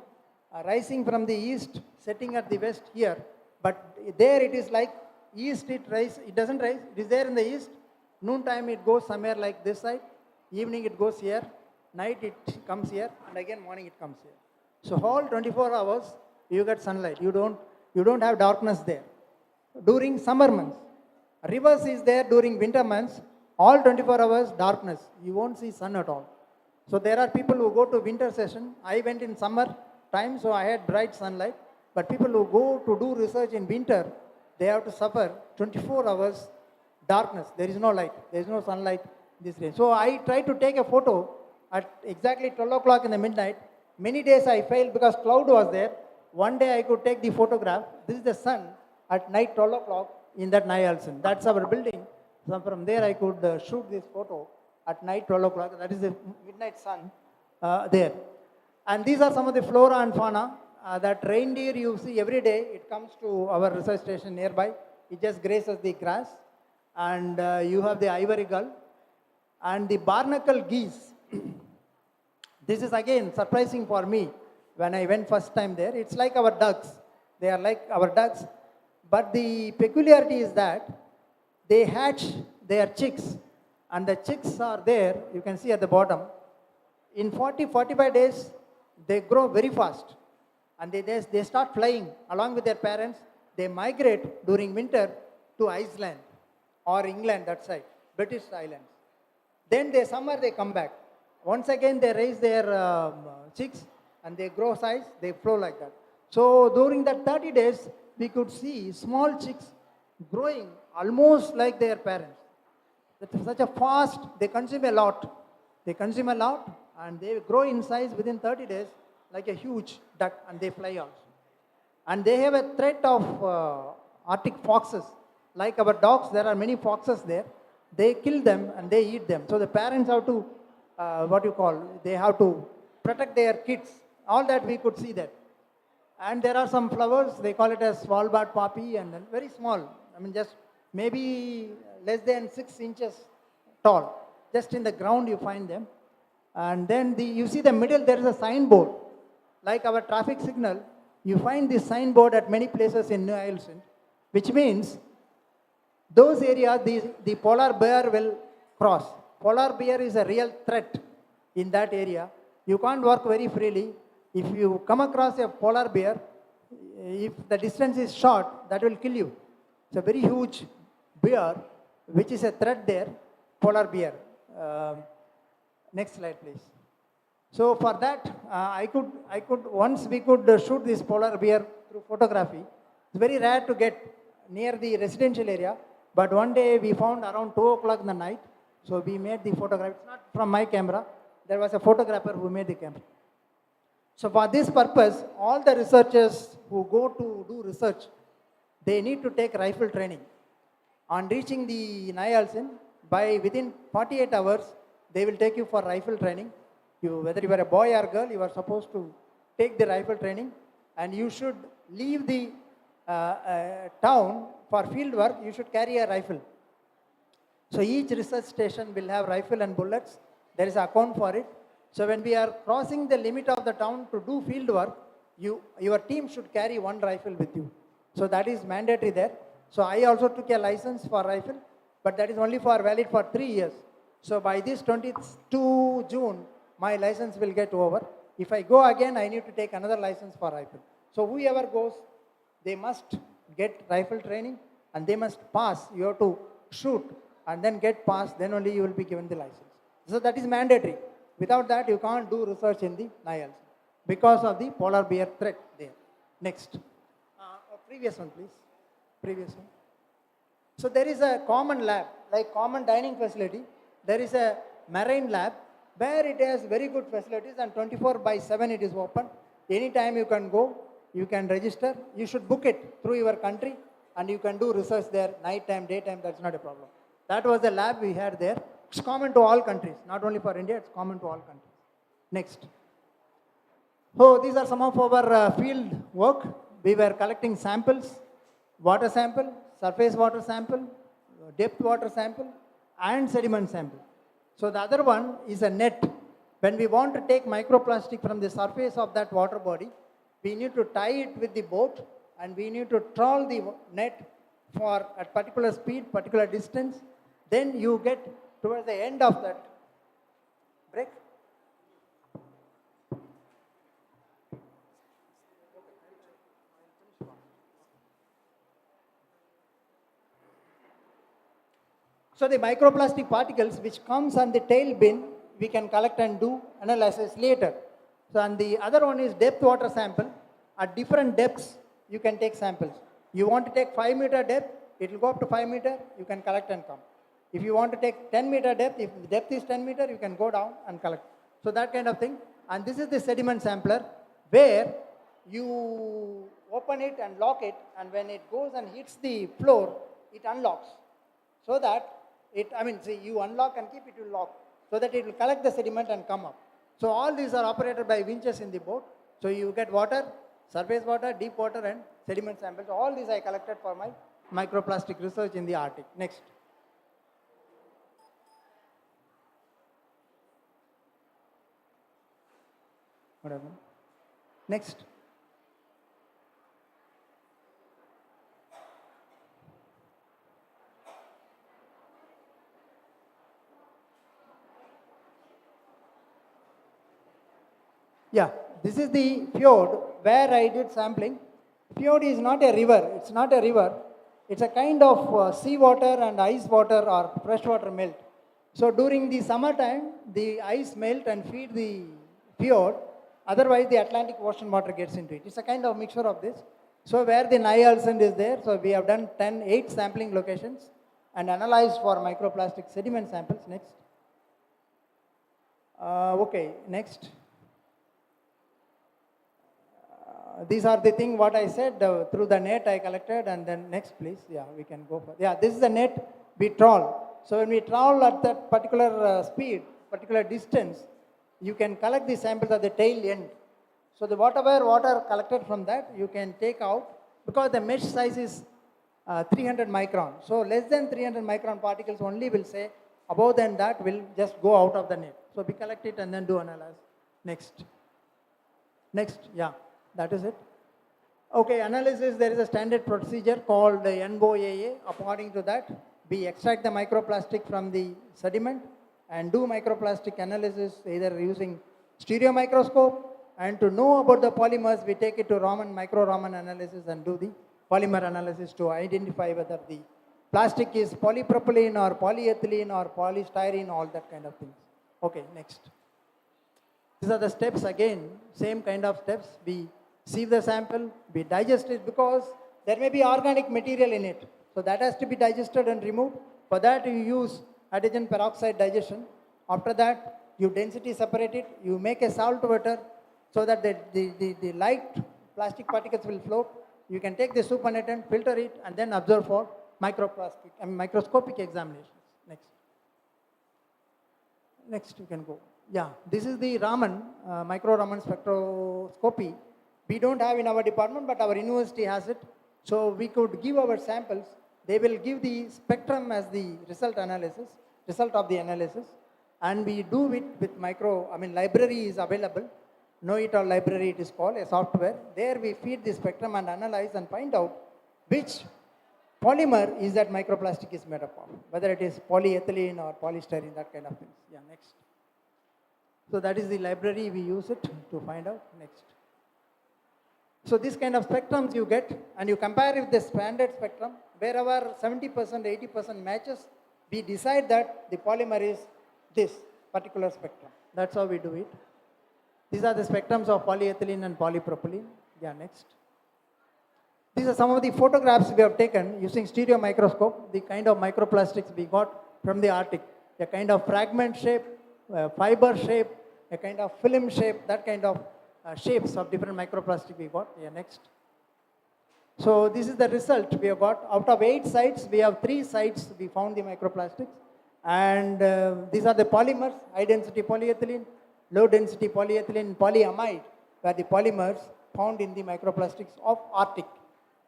rising from the east, setting at the west here. But there it is like east it doesn't rise. It is there in the east. Noontime it goes somewhere like this side. Evening it goes here. Night it comes here. And again morning it comes here. So all 24 hours you get sunlight. You don't have darkness there. During summer months, rivers is there during winter months. All 24 hours darkness. You won't see sun at all. So there are people who go to winter session. I went in summer time, so I had bright sunlight. But people who go to do research in winter, they have to suffer 24 hours darkness. There is no light. There is no sunlight this day. So I tried to take a photo at exactly 12 o'clock in the midnight. Many days I failed because cloud was there. One day I could take the photograph. This is the sun at night 12 o'clock in that Nyalsund. That's our building. So from there I could shoot this photo at night 12 o'clock. That is the midnight sun there. And these are some of the flora and fauna. That reindeer you see every day, it comes to our research station nearby. It just grazes the grass. And you have the ivory gull. And the barnacle geese. This is again surprising for me when I went first time there. It's like our ducks. They are like our ducks. But the peculiarity is that they hatch their chicks. And the chicks are there, you can see at the bottom. In 40-45 days, they grow very fast. And they start flying along with their parents. They migrate during winter to Iceland or England, that side, British Islands. Then summer they come back. Once again they raise their chicks and they grow size, they flow like that. So during that 30 days, we could see small chicks growing almost like their parents. That's such a fast, they consume a lot. They consume a lot and they grow in size within 30 days like a huge duck, and they fly also. And they have a threat of Arctic foxes. Like our dogs, there are many foxes there. They kill them and they eat them. So the parents have to, they have to protect their kids. All that we could see that. And there are some flowers, they call it as Svalbard poppy, and very small. I mean, just maybe less than 6 inches tall. Just in the ground you find them. And then you see the middle, there is a signboard. Like our traffic signal, you find this signboard at many places in Nyalsund, which means those areas the polar bear will cross. Polar bear is a real threat in that area. You can't walk very freely. If you come across a polar bear, if the distance is short, that will kill you. It's a very huge bear, which is a threat there, polar bear. Next slide, please. So for that, once we could shoot this polar bear through photography, It's very rare to get near the residential area, but one day we found around 2 o'clock in the night, so we made the photograph. It's not from my camera, there was a photographer who made the camera. So for this purpose, all the researchers who go to do research, they need to take rifle training. On reaching the Nialsen, within 48 hours, they will take you for rifle training. Whether you are a boy or girl, you are supposed to take the rifle training, and you should leave the town for field work. You should carry a rifle. So each research station will have rifle and bullets. There is an account for it. So when we are crossing the limit of the town to do field work, your team should carry one rifle with you. So that is mandatory there. So I also took a license for rifle, but that is only valid for 3 years. So by this 22 June, my license will get over. If I go again, I need to take another license for rifle. So whoever goes, they must get rifle training and they must pass. You have to shoot and then get passed, then only you will be given the license. So that is mandatory. Without that, you can't do research in the Nialsen because of the polar bear threat there. Next. Previous one, please. Previous one. So there is a common lab, like common dining facility. There is a marine lab where it has very good facilities and 24/7 it is open. Anytime you can go, you can register. You should book it through your country and you can do research there, night time, daytime, that's not a problem. That was the lab we had there. It's common to all countries, not only for India, it's common to all countries. Next. So these are some of our field work. We were collecting samples, water sample, surface water sample, depth water sample, and sediment sample. So the other one is a net. When we want to take microplastic from the surface of that water body, we need to tie it with the boat and we need to trawl the net for a particular speed, particular distance. Then you get towards the end of that break. So the microplastic particles which comes on the tail bin, we can collect and do analysis later. So and the other one is depth water sample. At different depths, you can take samples. You want to take 5 meter depth, it will go up to 5 meter, you can collect and come. If you want to take 10 meter depth, if the depth is 10 meter, you can go down and collect. So that kind of thing. And this is the sediment sampler where you open it and lock it, and when it goes and hits the floor, it unlocks. So that you unlock and keep it will lock, so that it will collect the sediment and come up. So all these are operated by winches in the boat. So you get water, surface water, deep water, and sediment samples. All these I collected for my microplastic research in the Arctic. Next. What happened? Next. Yeah, this is the fjord where I did sampling. Fjord is not a river. It's not a river. It's a kind of seawater and ice water or freshwater melt. So during the summertime, the ice melt and feed the fjord. Otherwise, the Atlantic Ocean water gets into it. It's a kind of mixture of this. So where the Nialsen is there, so we have done 8 sampling locations and analyzed for microplastic sediment samples. Next. Okay, next. These are the thing what I said through the net I collected, and then next please. Yeah, we can go for. Yeah, this is the net we trawl. So when we trawl at that particular speed, particular distance, you can collect the samples at the tail end. So the whatever water collected from that, you can take out, because the mesh size is 300 micron. So less than 300 micron particles only will say, above than that will just go out of the net. So we collect it and then do analysis. Next. Next, yeah. That is it. Okay, analysis, there is a standard procedure called NOAA. According to that, we extract the microplastic from the sediment and do microplastic analysis either using stereo microscope, and to know about the polymers, we take it to micro-Raman analysis and do the polymer analysis to identify whether the plastic is polypropylene or polyethylene or polystyrene, all that kind of things. Okay, next. These are the steps again, same kind of steps. We sieve the sample, we digest it, because There may be organic material in it. So that has to be digested and removed. For that you use hydrogen peroxide digestion. After that, you density separate it, you make a salt water so that the light plastic particles will float. You can take the supernatant, filter it, and then observe for microscopic examinations. Next you can go. Yeah, this is the Raman, micro Raman spectroscopy. We don't have in our department, but our university has it. So we could give our samples. They will give the spectrum as the result of the analysis. And we do it with library is available. Know-it-all library it is called, a software. There we feed the spectrum and analyze and find out which polymer is that microplastic is made up of. Whether it is polyethylene or polystyrene, that kind of things. Yeah, next. So that is the library, we use it to find out. Next. So this kind of spectrums you get, and you compare it with the standard spectrum. Wherever 70%, 80% matches, we decide that the polymer is this particular spectrum. That's how we do it. These are the spectrums of polyethylene and polypropylene. Yeah, next. These are some of the photographs we have taken using stereo microscope, the kind of microplastics we got from the Arctic. A kind of fragment shape, fiber shape, a kind of film shape, that kind of shapes of different microplastic we got. Yeah, next. So this is the result we have got. Out of 8 sites, we have 3 sites we found the microplastics. And these are the polymers, high density polyethylene, low density polyethylene, polyamide, were the polymers found in the microplastics of Arctic.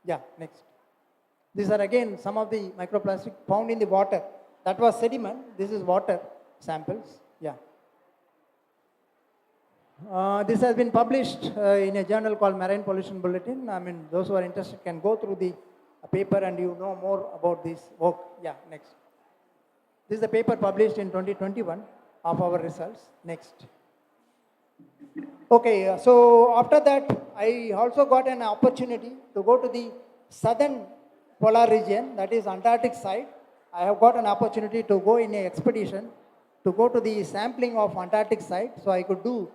Yeah, next. These are again some of the microplastics found in the water. That was sediment. This is water samples. Yeah. This has been published in a journal called Marine Pollution Bulletin. Those who are interested can go through the paper and you know more about this work. Yeah, next. This is the paper published in 2021 of our results. Next. Okay, so after that, I also got an opportunity to go to the southern polar region, that is Antarctic side. I have got an opportunity to go in an expedition to go to the sampling of Antarctic side. So I could do,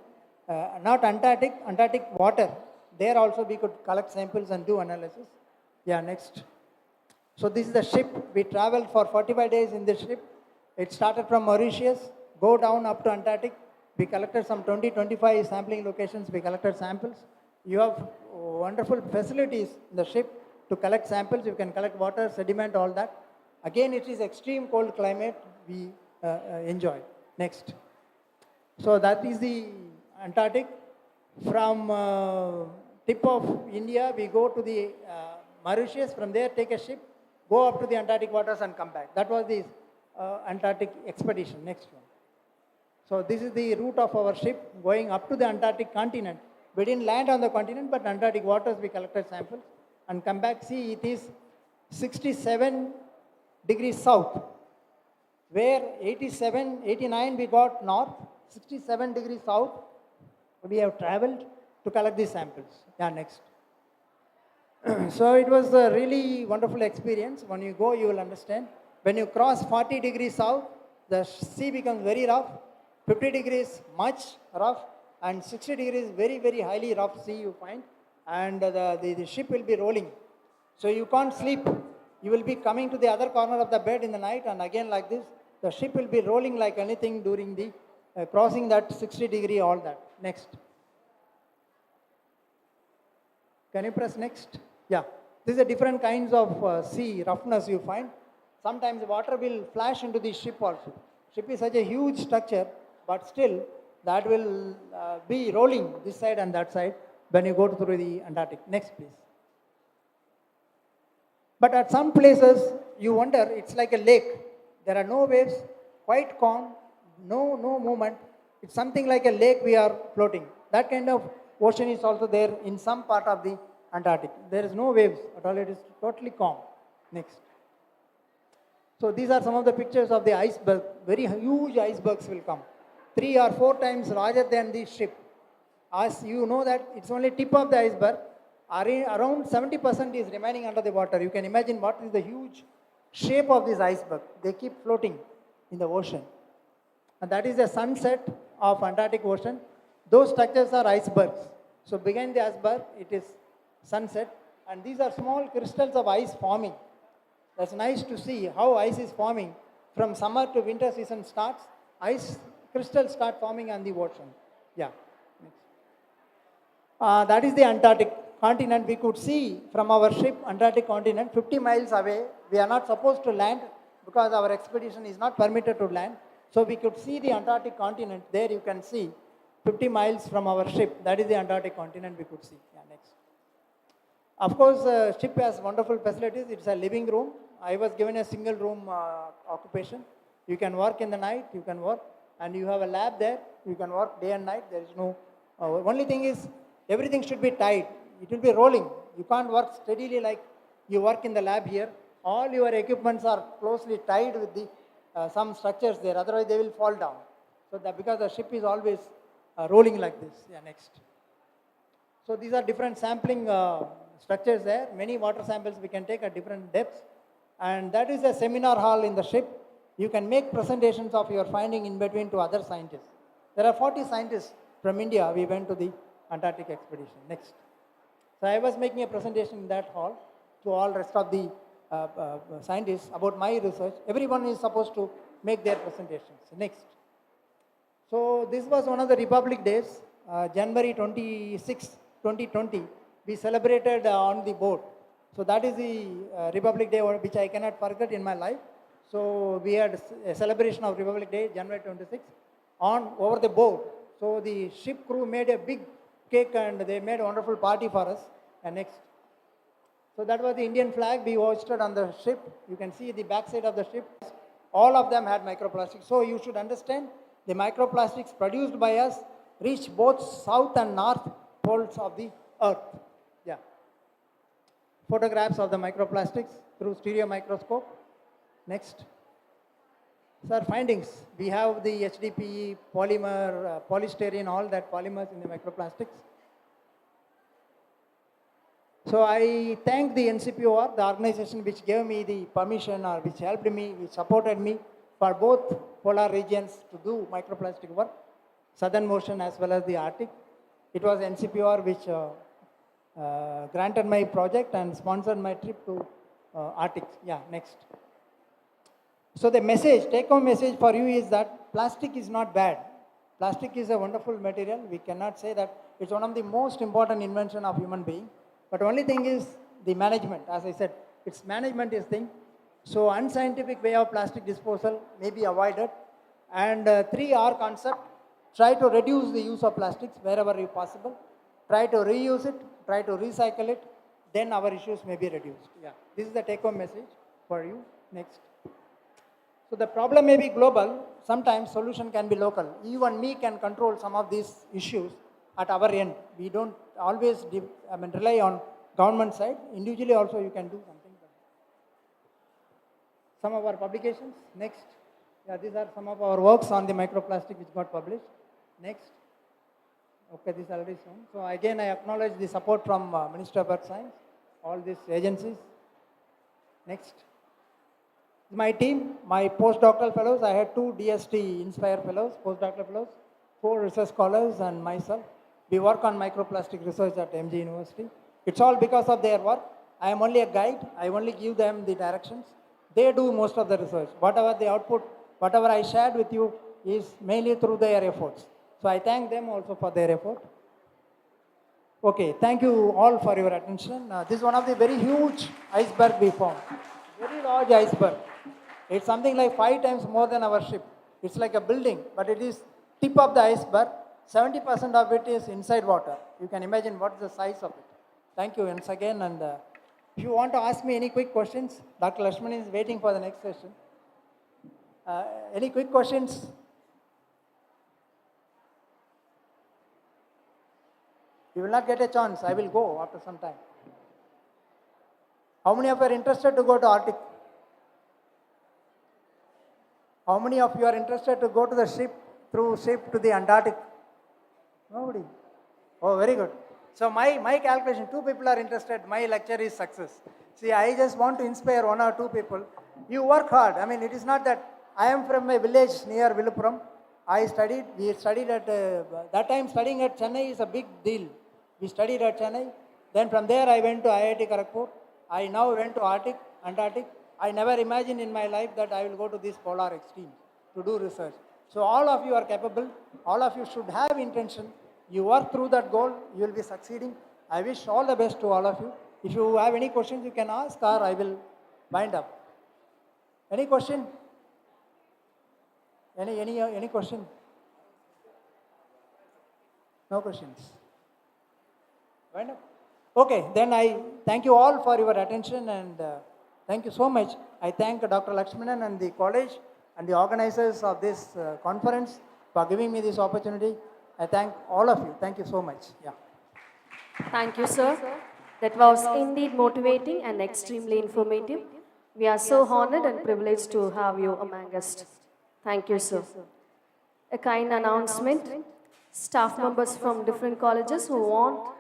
not Antarctic water. There also we could collect samples and do analysis. Yeah, next. So this is the ship. We traveled for 45 days in the ship. It started from Mauritius, go down up to Antarctic. We collected some 20-25 sampling locations. We collected samples. You have wonderful facilities in the ship to collect samples. You can collect water, sediment, all that. Again, it is extreme cold climate we enjoy. Next. So that is the Antarctic. From tip of India, we go to the Mauritius. From there, take a ship, go up to the Antarctic waters and come back. That was the Antarctic Expedition. Next one. So this is the route of our ship going up to the Antarctic continent. We didn't land on the continent, but Antarctic waters we collected samples and come back. See, it is 67 degrees south, where 87, 89 we got north, 67 degrees south we have traveled to collect these samples. Yeah, next. So it was a really wonderful experience. When you go, you will understand. When you cross 40 degrees south, the sea becomes very rough. 50 degrees much rough, and 60 degrees very, very highly rough sea you find, and the ship will be rolling. So you can't sleep. You will be coming to the other corner of the bed in the night, and again like this, the ship will be rolling like anything during the crossing that 60 degree, all that. Next. Can you press next? Yeah. These are different kinds of sea roughness you find. Sometimes the water will flash into the ship also. Ship is such a huge structure, but still that will be rolling this side and that side when you go through the Antarctic. Next, please. But at some places, you wonder, it's like a lake. There are no waves, quite calm, no movement. It's something like a lake we are floating. That kind of ocean is also there in some part of the Antarctic. There is no waves at all. It is totally calm. Next. So these are some of the pictures of the iceberg. Very huge icebergs will come. 3 or 4 times larger than the ship. As you know that it's only tip of the iceberg. Around 70% is remaining under the water. You can imagine what is the huge shape of this iceberg. They keep floating in the ocean. And that is the sunset of Antarctic Ocean. Those structures are icebergs. So behind the iceberg, it is sunset. And these are small crystals of ice forming. That's nice to see how ice is forming. From summer to winter season starts, ice crystals start forming on the ocean. Yeah. That is the Antarctic continent. We could see from our ship Antarctic continent 50 miles away. We are not supposed to land because our expedition is not permitted to land. So we could see the Antarctic continent. There you can see 50 miles from our ship. That is the Antarctic continent we could see. Yeah, next. Of course, ship has wonderful facilities. It's a living room. I was given a single room occupation. You can work in the night, you can work, and you have a lab there. You can work day and night. There is no, only thing is everything should be tight. It will be rolling. You can't work steadily like you work in the lab here. All your equipments are closely tied with the some structures there. Otherwise, they will fall down. So that because the ship is always rolling like this. Yeah, next. So these are different sampling structures there. Many water samples we can take at different depths. And that is a seminar hall in the ship. You can make presentations of your finding in between to other scientists. There are 40 scientists from India. We went to the Antarctic Expedition. Next. So I was making a presentation in that hall to all rest of the scientists about my research. Everyone is supposed to make their presentations. Next. So this was one of the Republic Days, January 26, 2020. We celebrated on the boat. So that is the Republic Day which I cannot forget in my life. So we had a celebration of Republic Day, January 26, over the boat. So the ship crew made a big cake and they made a wonderful party for us. And next. So that was the Indian flag we hoisted on the ship. You can see the backside of the ship. All of them had microplastics. So you should understand the microplastics produced by us reach both south and north poles of the earth. Yeah. Photographs of the microplastics through stereo microscope. Next. Sir, findings. We have the HDPE, polymer, polystyrene, all that polymers in the microplastics. So I thank the NCPOR, the organization which gave me the permission or which helped me, which supported me for both polar regions to do microplastic work, southern ocean as well as the Arctic. It was NCPOR which granted my project and sponsored my trip to Arctic. Yeah, next. So the message, take-home message for you is that plastic is not bad. Plastic is a wonderful material. We cannot say that it's one of the most important invention of human being. But only thing is the management. As I said, its management is thing. So unscientific way of plastic disposal may be avoided. And 3R concept, try to reduce the use of plastics wherever possible. Try to reuse it, try to recycle it, then our issues may be reduced. Yeah, this is the take-home message for you. Next. So the problem may be global, sometimes solution can be local. You and me can control some of these issues at our end. We don't always rely on government side. Individually also you can do something. Some of our publications. Next. Yeah, these are some of our works on the microplastic which got published. Next. Okay, this is already shown. So again, I acknowledge the support from Ministry of Earth Science, all these agencies. Next. My team, my postdoctoral fellows, I had 2 DST Inspire fellows, postdoctoral fellows, 4 research scholars and myself. We work on microplastic research at MG University. It's all because of their work. I am only a guide. I only give them the directions. They do most of the research. Whatever the output, whatever I shared with you is mainly through their efforts. So I thank them also for their effort. Okay, thank you all for your attention. This is one of the very huge iceberg we found. Very large iceberg. It's something like 5 times more than our ship. It's like a building, but it is tip of the iceberg. 70% of it is inside water. You can imagine what is the size of it. Thank you once again. And if you want to ask me any quick questions, Dr. Lakshman is waiting for the next session. Any quick questions? You will not get a chance. I will go after some time. How many of you are interested to go to Arctic? How many of you are interested to go to the ship, through ship to the Antarctic? Nobody. Oh, very good. So my calculation, 2 people are interested, my lecture is success. See, I just want to inspire 1 or 2 people. You work hard. I mean, it is not that I am from a village near Viluppuram. We studied at, that time studying at Chennai is a big deal. We studied at Chennai. Then from there I went to IIT Kharagpur. I now went to Antarctic. I never imagined in my life that I will go to this polar extreme to do research. So all of you are capable. All of you should have intention. You work through that goal, you will be succeeding. I wish all the best to all of you. If you have any questions, you can ask, or I will wind up. Any question? Any question? No questions. Wind up. Okay, then I thank you all for your attention, and thank you so much. I thank Dr. Lakshmanan and the college and the organizers of this conference for giving me this opportunity. I thank all of you. Thank you so much. Yeah. Thank you, sir. That was indeed motivating and extremely informative. We are so honored and privileged to have you among us. Thank you, sir. A kind announcement. Staff members from different colleges who want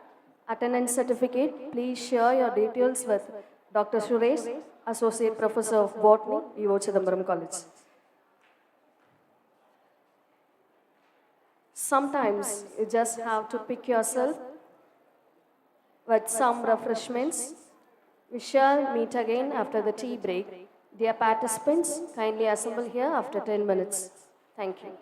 attendance certificate, please share your details with Dr. Suresh, Associate Professor of Botany, V.O.Chidambaram College. Sometimes you just have to pick yourself with some refreshments. We shall meet again after the tea break. Dear participants, kindly assemble here after 10 minutes. Thank you.